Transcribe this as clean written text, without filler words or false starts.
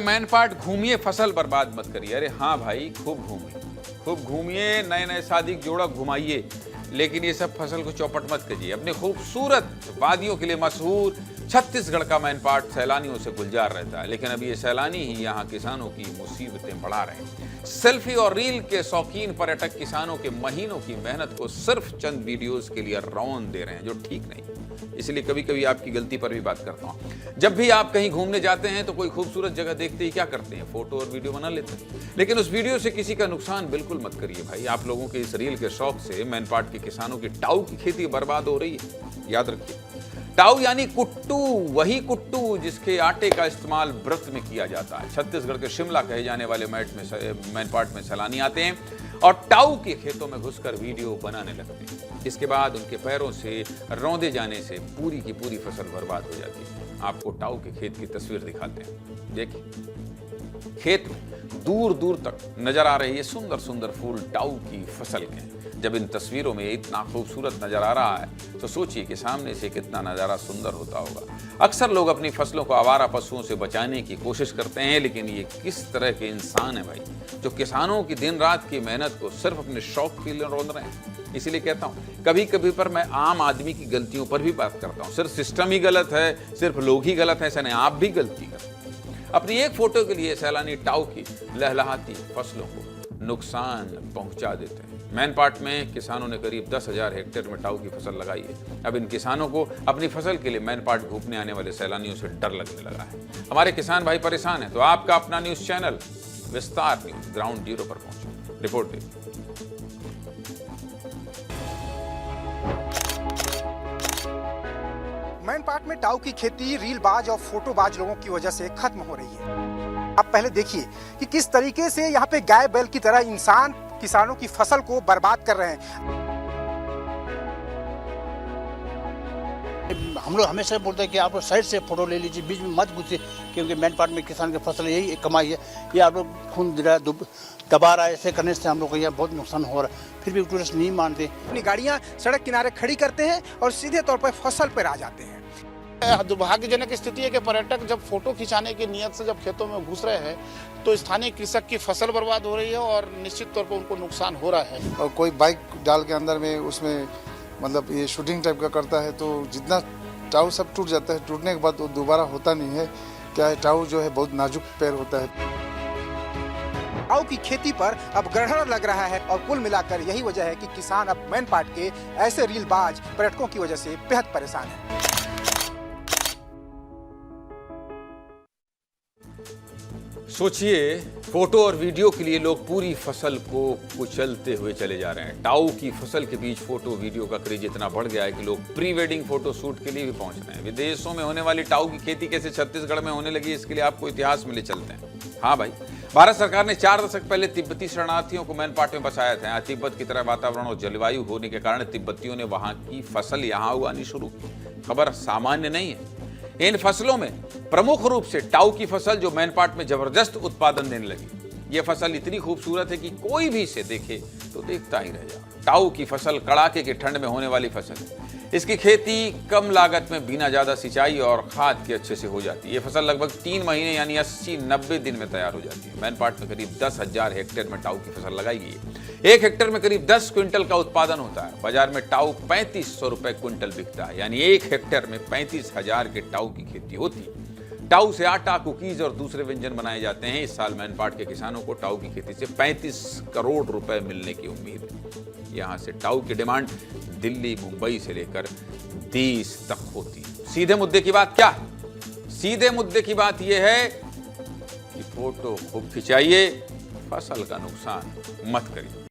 मैनपाट घूमिए, फसल बर्बाद मत करिए। अरे हाँ भाई, खूब घूमिए, खूब घूमिए, नए नए शादी जोड़ा घुमाइए, लेकिन ये सब फसल को चौपट मत कीजिए। अपने खूबसूरत वादियों के लिए मशहूर छत्तीसगढ़ का मैनपाट सैलानियों से गुलजार रहता है, लेकिन अब ये सैलानी ही यहाँ किसानों की मुसीबतें बढ़ा रहे हैं। सेल्फी और रील के शौकीन पर्यटक किसानों के महीनों की मेहनत को सिर्फ चंद वीडियोस के लिए रौंद दे रहे हैं, जो ठीक नहीं। इसलिए कभी कभी आपकी गलती पर भी बात करता हूँ। जब भी आप कहीं घूमने जाते हैं तो कोई खूबसूरत जगह देखते ही क्या करते हैं, फोटो और वीडियो बना लेते हैं, लेकिन उस वीडियो से किसी का नुकसान बिल्कुल मत करिए भाई। आप लोगों के इस रील के शौक से मैनपाट के किसानों की टाऊ की खेती बर्बाद हो रही है। याद रखिए, टाऊ यानी कुट्टू, वही कुट्टू जिसके आटे का इस्तेमाल व्रत में किया जाता है। छत्तीसगढ़ के शिमला कहे जाने वाले मैनपाट में सैलानी आते हैं और टाऊ के खेतों में घुसकर वीडियो बनाने लगते हैं। इसके बाद उनके पैरों से रौंदे जाने से पूरी की पूरी फसल बर्बाद हो जाती है। आपको टाऊ के खेत की तस्वीर दिखाते हैं। देखिए, खेत में दूर दूर तक नजर आ रही है सुंदर सुंदर फूल टाऊ की फसल के। जब इन तस्वीरों में इतना खूबसूरत नजर आ रहा है तो सोचिए कि सामने से कितना नज़ारा सुंदर होता होगा। अक्सर लोग अपनी फसलों को आवारा पशुओं से बचाने की कोशिश करते हैं, लेकिन ये किस तरह के इंसान है भाई, जो किसानों की दिन रात की मेहनत को सिर्फ अपने शौक के लिए रौंद रहे हैं। इसीलिए कहता हूँ, कभी कभी पर मैं आम आदमी की गलतियों पर भी बात करता हूँ। सिर्फ सिस्टम ही गलत है, सिर्फ लोग ही गलत है, ऐसा नहीं, आप भी गलती करते हैं। अपनी एक फोटो के लिए सैलानी टाऊ की लहलहाती फसलों को नुकसान पहुंचा देते हैं। मैनपाट में किसानों ने करीब 10,000 हेक्टेयर में टाऊ की फसल लगाई है। अब इन किसानों को अपनी फसल के लिए मैनपाट घूमने आने वाले सैलानियों से डर लगने लगा है। हमारे किसान भाई परेशान हैं, तो आपका अपना न्यूज चैनल विस्तार न्यूज ग्राउंड जीरो पर पहुंचे, रिपोर्ट देखिए। मैनपाट में टाऊ की खेती रीलबाज और फोटोबाज लोगों की वजह से खत्म हो रही है। आप पहले देखिए कि किस तरीके से यहाँ पे गाय बैल की तरह इंसान किसानों की फसल को बर्बाद कर रहे हैं। हम लोग हमेशा बोलते हैं कि आप साइड से फोटो ले लीजिए, बीच में मत घुसिए, क्योंकि मैनपाट में किसान की फसल यही कमाई है। ये आप लोग खून दबा रहा है, ऐसे करने से हम लोग को यहाँ बहुत नुकसान हो रहा है। फिर भी टूरिस्ट नहीं मानते, अपनी गाड़ियाँ सड़क किनारे खड़ी करते हैं और सीधे तौर पर फसल पर आ जाते हैं। दुर्भाग्यजनक स्थिति है कि पर्यटक जब फोटो खिंचाने की नियत से जब खेतों में घुस रहे हैं तो स्थानीय कृषक की फसल बर्बाद हो रही है और निश्चित तौर पर उनको नुकसान हो रहा है। और कोई बाइक डाल के अंदर में उसमें मतलब ये शूटिंग टाइप का करता है, तो जितना टाऊ सब टूट जाता है। टूटने के बाद वो दोबारा होता नहीं है। क्या है, टाऊ जो है बहुत नाजुक पैर होता है। टाऊ की खेती पर अब गड़बड़ लग रहा है और कुल मिलाकर यही वजह है कि किसान अब मैनपाट के ऐसे रीलबाज पर्यटकों की वजह से बेहद परेशान है। सोचिए, फोटो और वीडियो के लिए लोग पूरी फसल को कुचलते हुए चले जा रहे हैं। टाऊ की फसल के बीच फोटो वीडियो का क्रेज इतना बढ़ गया है कि लोग प्री वेडिंग फोटो शूट के लिए भी पहुंच रहे हैं। विदेशों में होने वाली टाऊ की खेती कैसे छत्तीसगढ़ में होने लगी, इसके लिए आपको इतिहास में ले चलते हैं। हाँ भाई, भारत सरकार ने 4 दशक पहले तिब्बती शरणार्थियों को मैनपाट में बसाया था। यहाँ तिब्बत की तरह वातावरण और जलवायु होने के कारण तिब्बतियों ने वहां की फसल यहाँ उगानी शुरू की। खबर सामान्य नहीं है। इन फसलों में प्रमुख रूप से टाऊ की फसल, जो मैनपाट में जबरदस्त उत्पादन देने लगी। यह फसल इतनी खूबसूरत है कि कोई भी इसे देखे तो देखता ही रह जाए। टाऊ की फसल कड़ाके की ठंड में होने वाली फसल है। इसकी खेती कम लागत में बिना ज्यादा सिंचाई और खाद के अच्छे से हो जाती है। ये फसल लगभग 3 महीने यानी 80-90 दिन में तैयार हो जाती है। मैनपाट में करीब 10,000 हेक्टेयर में टाऊ की फसल लगाई गई है। 1 हेक्टेयर में करीब 10 क्विंटल का उत्पादन होता है। बाजार में टाऊ 3500 रुपए क्विंटल बिकता है, यानी 1 हेक्टेयर में 35,000 के टाऊ की खेती होती है। टाऊ से आटा, कुकीज और दूसरे व्यंजन बनाए जाते हैं। इस साल मैनपाट के किसानों को टाऊ की खेती से 35 करोड़ रुपए मिलने की उम्मीद है। यहाँ से टाऊ की डिमांड दिल्ली, मुंबई से लेकर देश तक होती है। सीधे मुद्दे की बात क्या है? सीधे मुद्दे की बात यह है कि फोटो खूब खिंचाइए, फसल का नुकसान मत करिए।